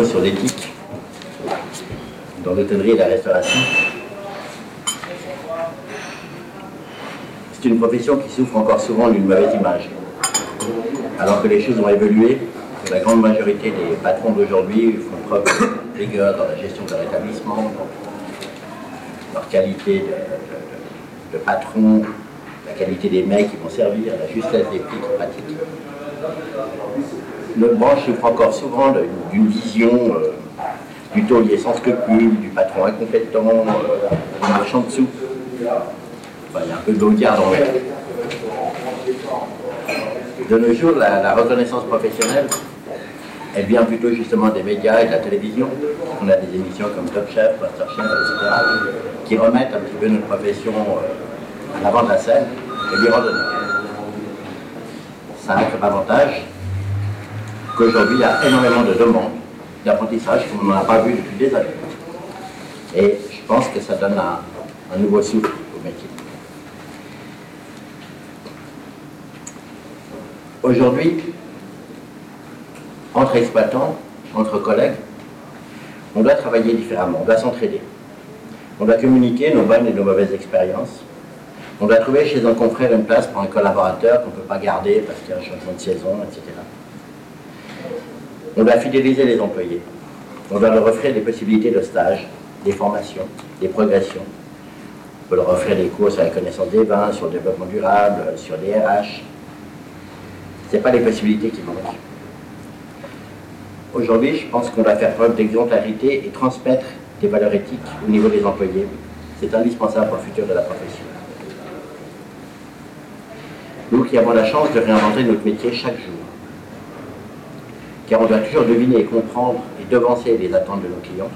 sur l'éthique dans l'hôtellerie et la restauration. C'est une profession qui souffre encore souvent d'une mauvaise image. Alors que les choses ont évolué, que la grande majorité des patrons d'aujourd'hui font preuve de rigueur dans la gestion de leur établissement, dans leur qualité de patron, la qualité des mecs qui vont servir, la justesse des prix qui pratiquent. Notre branche souffre encore souvent d'une vision du taulier sans scrupule, du patron incompétent, du marchand de soupe. Enfin, il y a un peu de l'audiard dans l'air. De nos jours, la reconnaissance professionnelle, elle vient plutôt justement des médias et de la télévision. On a des émissions comme Top Chef, Master Chef, etc., qui remettent un petit peu notre profession à l'avant de la scène et lui redonnent. Ça a comme avantage qu'aujourd'hui, il y a énormément de demandes d'apprentissage comme on n'en a pas vu depuis des années. Et je pense que ça donne un nouveau souffle au métier. Aujourd'hui, entre exploitants, entre collègues, on doit travailler différemment, on doit s'entraider. On doit communiquer nos bonnes et nos mauvaises expériences. On doit trouver chez un confrère une place pour un collaborateur qu'on ne peut pas garder parce qu'il y a un changement de saison, etc. On doit fidéliser les employés. On doit leur offrir des possibilités de stage, des formations, des progressions. On peut leur offrir des cours sur la connaissance des vins, sur le développement durable, sur les RH. Ce n'est pas les possibilités qui manquent. Aujourd'hui, je pense qu'on doit faire preuve d'exemplarité et transmettre des valeurs éthiques au niveau des employés. C'est indispensable pour le futur de la profession. Nous qui avons la chance de réinventer notre métier chaque jour, car on doit toujours deviner et comprendre et devancer les attentes de nos clients,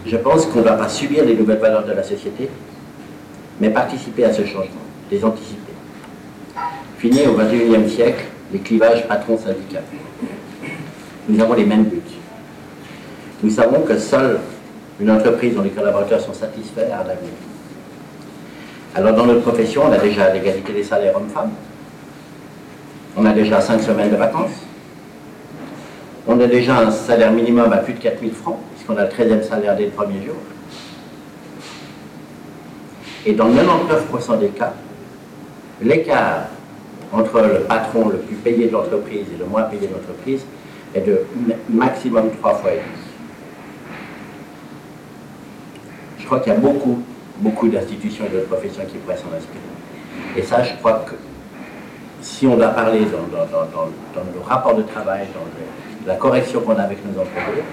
je pense qu'on ne doit pas subir les nouvelles valeurs de la société, mais participer à ce changement, les anticiper. Fini au XXIe siècle, les clivages patron-syndical. Nous avons les mêmes buts. Nous savons que seule une entreprise dont les collaborateurs sont satisfaits a l'avenir. Alors dans notre profession, on a déjà l'égalité des salaires hommes-femmes, on a déjà 5 semaines de vacances, on a déjà un salaire minimum à plus de 4 000 francs, puisqu'on a le 13e salaire dès le premier jour. Et dans 99% des cas, l'écart entre le patron le plus payé de l'entreprise et le moins payé de l'entreprise est de maximum 3 fois et demi. Je crois qu'il y a beaucoup d'institutions et de professions qui pourraient s'en inspirer. Et ça, je crois que si on doit parler dans nos rapports de travail, dans la correction qu'on a avec nos employés,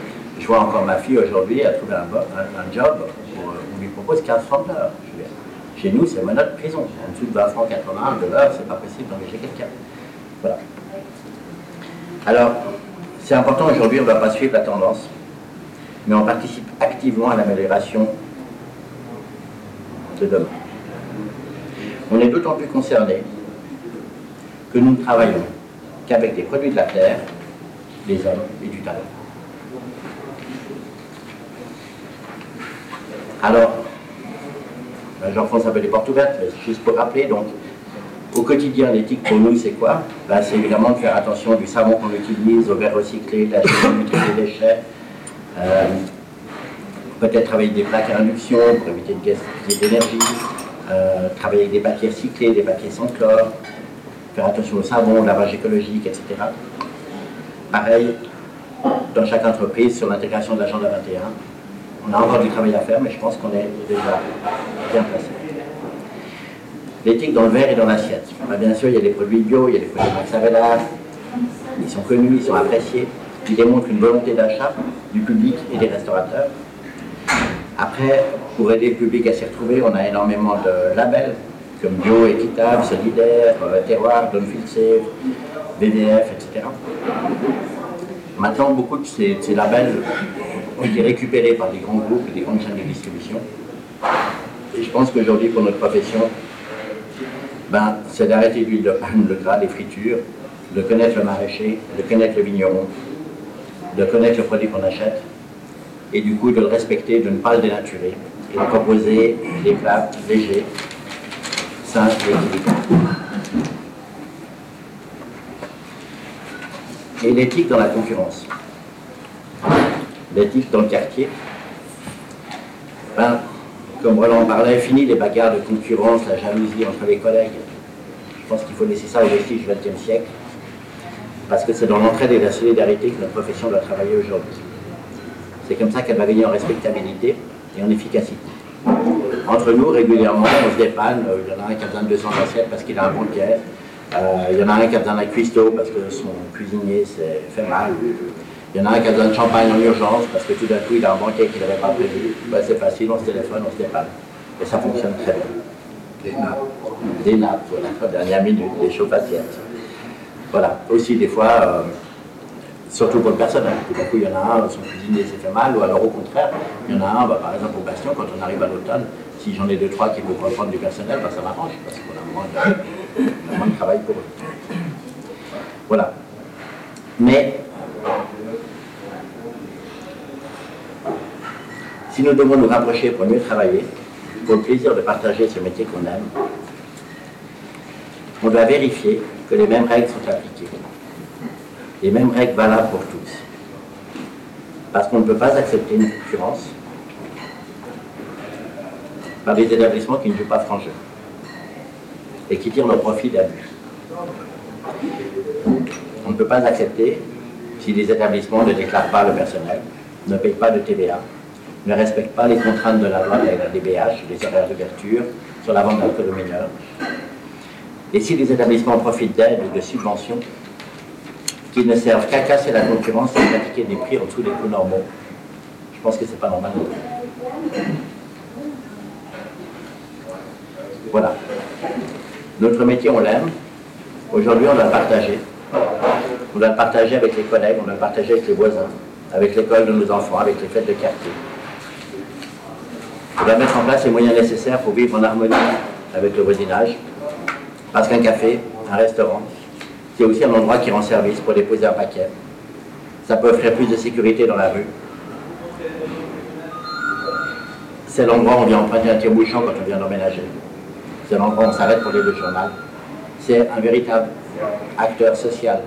je vois encore ma fille aujourd'hui, elle a trouvé un job où on lui propose 15 francs de l'heure. Chez nous, c'est monnaie de prison. En dessous de 20 francs 81 de l'heure, c'est pas possible d'engager quelqu'un. Voilà. Alors, c'est important aujourd'hui, on ne va pas suivre la tendance, mais on participe activement à l'amélioration de demain. On est d'autant plus concerné que nous ne travaillons qu'avec des produits de la terre, des hommes et du talent. Alors, j'enfonce un peu les portes ouvertes, mais juste pour rappeler, donc, au quotidien, l'éthique pour nous, c'est quoi? C'est évidemment de faire attention du savon qu'on utilise, au verre recyclé, de la géométrie des déchets, peut-être travailler des plaques à induction pour éviter de gaspiller d'énergie, travailler avec des papiers recyclés, des papiers sans chlore, faire attention au savon, au lavage écologique, etc. Pareil, dans chaque entreprise, sur l'intégration de l'agenda 21, on a encore du travail à faire, mais je pense qu'on est déjà bien placé. L'éthique dans le verre et dans l'assiette. Bien sûr, il y a des produits bio, il y a des produits Max Havelaar, ils sont connus, ils sont appréciés, ils démontrent une volonté d'achat du public et des restaurateurs. Après, pour aider le public à s'y retrouver, on a énormément de labels, comme bio, équitable, solidaire, terroir, don't feel safe, BDF, etc. Maintenant, beaucoup de ces labels ont été récupérés par des grands groupes et des grandes chaînes de distribution. Et je pense qu'aujourd'hui, pour notre profession, c'est d'arrêter l'huile de palme, le gras, les fritures, de connaître le maraîcher, de connaître le vigneron, de connaître le produit qu'on achète, et du coup de le respecter, de ne pas le dénaturer, et de proposer des plats légers, sains et équilibrés. et l'éthique dans la concurrence. L'éthique dans le quartier. Ben, comme Roland parlait, fini les bagarres de concurrence, la jalousie entre les collègues. Je pense qu'il faut laisser ça au vestige du XXe siècle, parce que c'est dans l'entraide et la solidarité que notre profession doit travailler aujourd'hui. C'est comme ça qu'elle va gagner en respectabilité et en efficacité. Entre nous, régulièrement, on se dépanne. Il y en a un qui a besoin de 200 assiettes parce qu'il a un banquet. Il y en a un qui a besoin d'un cuistot parce que son cuisinier s'est fait mal. Il y en a un qui a besoin de champagne en urgence parce que tout d'un coup, il a un banquet qu'il n'avait pas prévu. Ben, c'est facile, on se téléphone, on se dépanne. Et ça fonctionne très bien. Des nappes, voilà, dernière minute, des chauffe-assiettes. Voilà. Aussi, des fois, surtout pour le personnel. Tout d'un coup, il y en a un, son cuisinier s'est fait mal, ou alors au contraire, il y en a un, par exemple au Bastion, quand on arrive à l'automne, si j'en ai 2-3 qui peuvent reprendre du personnel, ça m'arrange, parce qu'on a moins de travail pour eux. Voilà. Mais, si nous devons nous rapprocher pour mieux travailler, pour le plaisir de partager ce métier qu'on aime, on doit vérifier que les mêmes règles sont appliquées. Les mêmes règles valables pour tous. Parce qu'on ne peut pas accepter une concurrence par des établissements qui ne jouent pas franc jeu et qui tirent leur profit d'abus. On ne peut pas accepter si les établissements ne déclarent pas le personnel, ne payent pas de TVA, ne respectent pas les contraintes de la loi de la DBH, les horaires d'ouverture, sur la vente d'alcool aux mineurs. Et si les établissements profitent d'aides ou de subventions qui ne servent qu'à casser la concurrence et pratiquer des prix en dessous des coûts normaux, je pense que c'est pas normal. Voilà. Notre métier, on l'aime. Aujourd'hui, on doit le partager. On doit le partager avec les collègues, on doit le partager avec les voisins, avec l'école de nos enfants, avec les fêtes de quartier. On doit mettre en place les moyens nécessaires pour vivre en harmonie avec le voisinage. Parce qu'un café, un restaurant, c'est aussi un endroit qui rend service pour déposer un paquet. Ça peut offrir plus de sécurité dans la rue. C'est l'endroit où on vient emprunter un tire-bouchon quand on vient d'emménager. C'est l'endroit où on s'arrête pour lire le journal. C'est un véritable acteur social.